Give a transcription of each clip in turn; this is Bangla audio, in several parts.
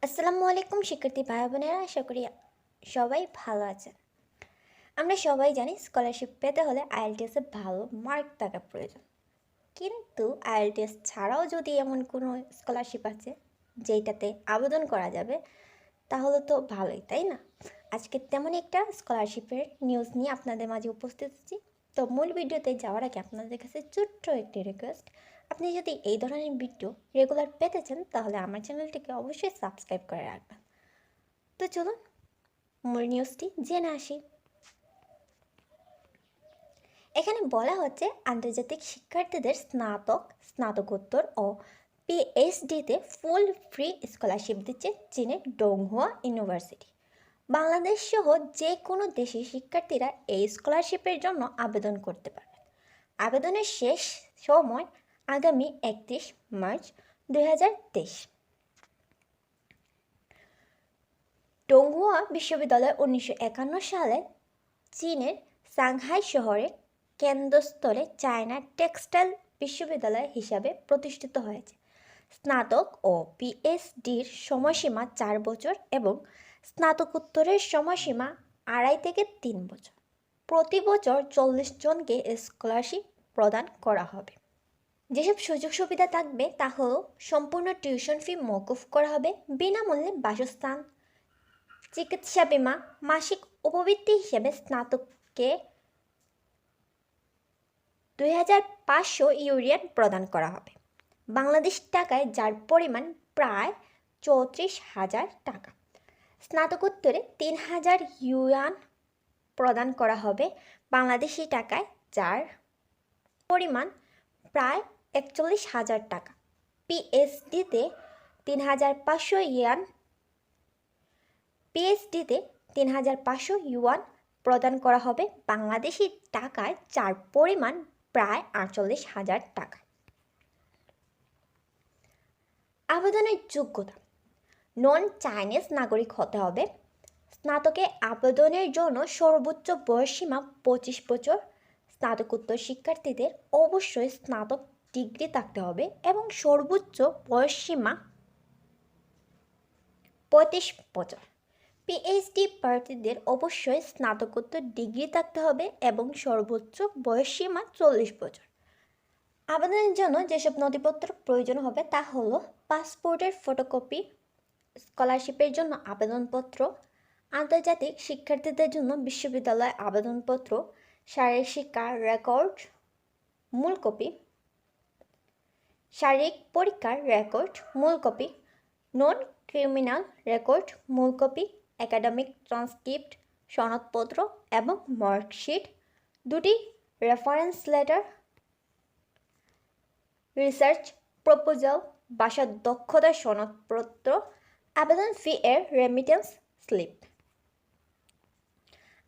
আসসালামু আলাইকুম শিক্ষার্থী ভাই বোনেরা, আশা করি সবাই ভালো আছেন। আমরা সবাই জানি স্কলারশিপ পেতে হলে আইএলটিএসে ভালো মার্ক থাকা প্রয়োজন। কিন্তু আইএলটিএস ছাড়াও যদি এমন কোনো স্কলারশিপ আছে যেটাতে আবেদন করা যাবে, তাহলে তো ভালোই, তাই না? আজকে তেমন একটা স্কলারশিপের নিউজ নিয়ে আপনাদের মাঝে উপস্থিত হচ্ছি। তো মূল ভিডিওতে যাওয়ার আগে আপনাদের কাছে ছোট্ট একটি রিকোয়েস্ট, আপনি যদি এই ধরনের ভিডিও রেগুলার পেতে চান তাহলে আমার চ্যানেলটিকে অবশ্যই সাবস্ক্রাইব করে রাখবেন। তো চলুন মূল নিউজটি জেনে আসি। এখানে বলা হচ্ছে আন্তর্জাতিক শিক্ষার্থীদের স্নাতকোত্তর ও পিএইচডিতে ফুল ফ্রি স্কলারশিপ দিচ্ছে চীনের ডংহুয়া ইউনিভার্সিটি। বাংলাদেশ সহ যে কোনো দেশের শিক্ষার্থীরা এই স্কলারশিপের জন্য আবেদন করতে পারবে। আবেদনের শেষ সময় আগামী 31 মার্চ 2023। ডংহুয়া বিশ্ববিদ্যালয় 1951 সালে চীনের সাংহাই শহরে কেন্দ্রস্থলে চায়না টেক্সটাইল বিশ্ববিদ্যালয় হিসাবে প্রতিষ্ঠিত হয়েছে। স্নাতক ও পিএইচডির সময়সীমা 4 বছর এবং স্নাতকোত্তরের সময়সীমা 2.5 থেকে 3 বছর। প্রতি বছর 40 জনকে স্কলারশিপ প্রদান করা হবে। যেসব সুযোগ সুবিধা থাকবে তা হল সম্পূর্ণ টিউশন ফি মওকুফ করা হবে, বিনামূল্যে বাসস্থান, চিকিৎসা বিমা, মাসিক উপবৃত্তি হিসেবে স্নাতককে 2500 ইউয়ান প্রদান করা হবে বাংলাদেশ টাকায়, যার পরিমাণ প্রায় 34,000 টাকা। স্নাতকোত্তরে 3,000 ইউয়ান প্রদান করা হবে বাংলাদেশি টাকায়, যার পরিমাণ প্রায় 41,000 টাকা। পিএইচডিতে 3,500 ইউয়ান প্রদান করা হবে বাংলাদেশি টাকায়, যার পরিমাণ প্রায় 48,000 টাকা। আবেদনের যোগ্যতা: নন চাইনিজ নাগরিক হতে হবে। স্নাতকে আবেদনের জন্য সর্বোচ্চ বয়সসীমা 25 বছর। স্নাতকোত্তর শিক্ষার্থীদের অবশ্যই স্নাতক ডিগ্রি থাকতে হবে এবং সর্বোচ্চ বয়সসীমা 35 বছর। পিএইচডি প্রার্থীদের অবশ্যই স্নাতকোত্তর ডিগ্রি থাকতে হবে এবং সর্বোচ্চ বয়সসীমা 40 বছর। আবেদনের জন্য যেসব নথিপত্র প্রয়োজন হবে তা হলো পাসপোর্টের ফটোকপি, স্কলারশিপের জন্য আবেদনপত্র, আন্তর্জাতিক শিক্ষার্থীদের জন্য বিশ্ববিদ্যালয় আবেদনপত্র, শারীরিক শিক্ষার রেকর্ড মূল কপি, শারীরিক পরীক্ষার রেকর্ড মূল কপি, নন ক্রিমিনাল রেকর্ড মূল কপি, একাডেমিক ট্রান্সক্রিপ্ট, সনদপত্র এবং মার্কশিট, 2টি রেফারেন্স লেটার, রিসার্চ প্রপোজাল, ভাষার দক্ষতা সনদপত্র, আবেদন ফি এর রেমিটেন্স স্লিপ।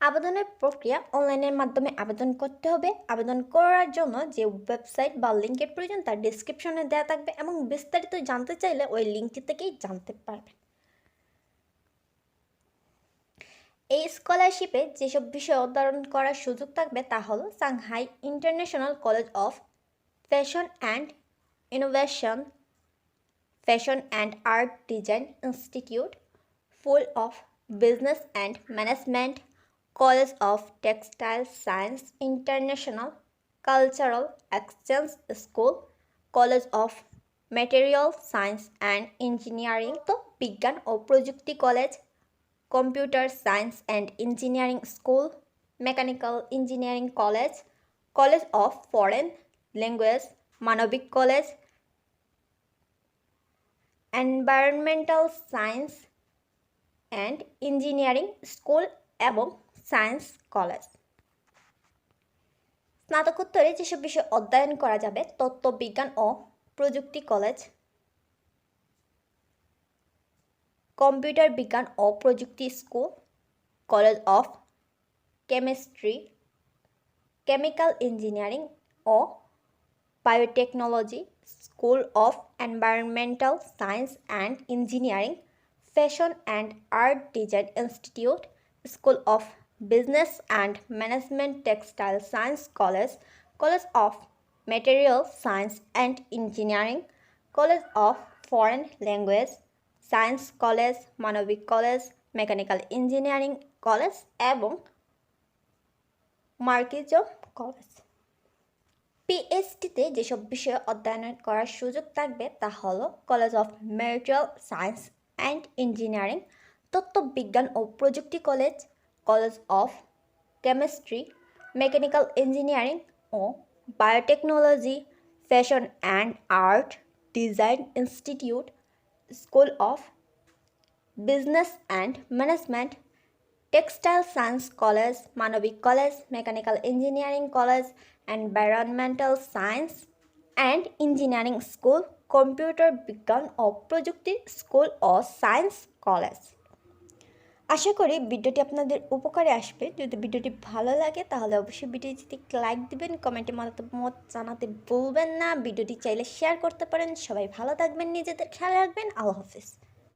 আবেদনের প্রক্রিয়া অনলাইনের মাধ্যমে আবেদন করতে হবে। আবেদন করার জন্য যে ওয়েবসাইট বা লিঙ্কের প্রয়োজন তা ডেসক্রিপশনে দেওয়া থাকবে এবং বিস্তারিত জানতে চাইলে ওই লিঙ্কটি থেকেই জানতে পারবেন। এই স্কলারশিপে যেসব বিষয় অধ্যয়ন করার সুযোগ থাকবে তা হলো Shanghai international college of fashion and innovation, fashion and art design institute, school of business and management, college of textile science international, cultural exchange school, college of material science and engineering, তো বিজ্ঞান ও প্রযুক্তি college, computer science and engineering school, mechanical engineering college, college of foreign language, মানবিক college, environmental science and engineering school এবং সায়েন্স কলেজ। স্নাতকোত্তরে যেসব বিষয় অধ্যয়ন করা যাবে: তত্ত্ব বিজ্ঞান ও প্রযুক্তি কলেজ, কম্পিউটার বিজ্ঞান ও প্রযুক্তি school, college of chemistry, chemical engineering ও biotechnology, school of environmental science and engineering, fashion and art design institute, school of business and management, textile science college, college of material science and engineering, college of foreign language, science college, মানবিক কলেজ, মেকানিক্যাল ইঞ্জিনিয়ারিং কলেজ এবং মার্কিজম কলেজ। পিএইচডিতে যেসব বিষয়ে অধ্যয়ন করার সুযোগ থাকবে তা হলো college of material science and engineering, তত্ত্ববিজ্ঞান ও প্রযুক্তি college, college of chemistry, mechanical engineering ও biotechnology, fashion and art design institute, school of business and management, textile science college, মানবিক college, mechanical engineering college, environmental science and engineering school, computer বিজ্ঞান ও প্রযুক্তি স্কুল ও সায়েন্স কলেজ। আশা করি ভিডিওটি আপনাদের উপকারে আসবে। যদি ভিডিওটি ভালো লাগে তাহলে অবশ্যই ভিডিওটিতে লাইক দিবেন, কমেন্টে মতামত জানাতে ভুলবেন না। ভিডিওটি চাইলে শেয়ার করতে পারেন। সবাই ভালো থাকবেন, নিজেদের খেয়াল রাখবেন। আল্লাহ হাফিজ।